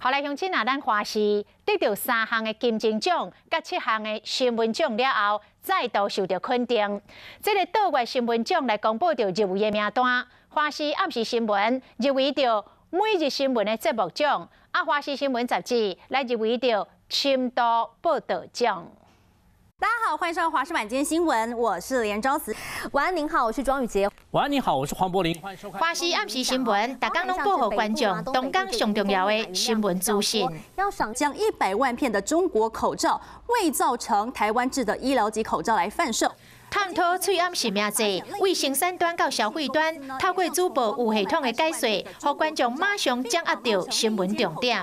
后来乡亲咱华视得到3项的金钟奖，甲7项的新闻奖了后，再度受到肯定。这个倒月新闻奖来公布着入围的名单，华视暗时新闻入围着每日新闻的节目奖，华视新闻杂志来入围着深度报道奖。 大家好，欢迎收看华视晚间新闻，我是连昭慈。晚安，您好，我是庄宇杰。晚安，你好，我是黄柏林。欢迎收看华视暗时新闻，大家拢报给观众东港上重要的新闻资讯。要赏将100万片的中国口罩伪造成台湾制的医疗级口罩来贩售。 探讨喙暗实名制，为生产端到消费端，透过主播有系统的解说，让观众马上掌握到新闻重点。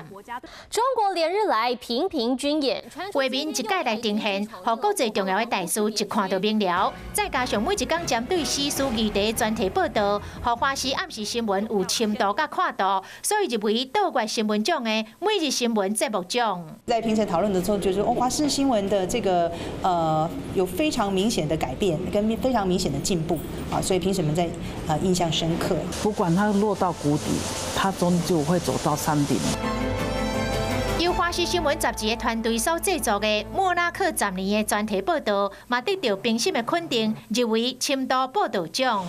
中国连日来频频军演，画面一概来呈现，让国际重要的大事一看就明了。再加上每一天针对时事议题专题报道，让华视暗时新闻有深度甲看度，所以入围倒月新闻奖的每日新闻节目奖。在评审讨论的时候，就是华视新闻的这个有非常明显的改变。 跟非常明显的进步啊，所以评审们在印象深刻。不管它落到谷底，它终究会走到山顶。由华视新闻杂志的团队所制作的莫拉克10年的专题报道，嘛得到评审的肯定，入围深度报道奖。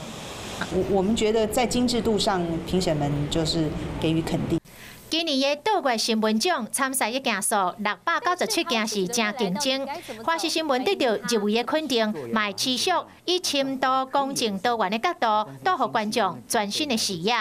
我们觉得在精致度上，评审们就是给予肯定。 今年的倒月新闻奖参赛的件数697件是真竞争，华视新闻得到入围的肯定，嘛持续以深度、公正、多元的角度，带予观众全新的视野。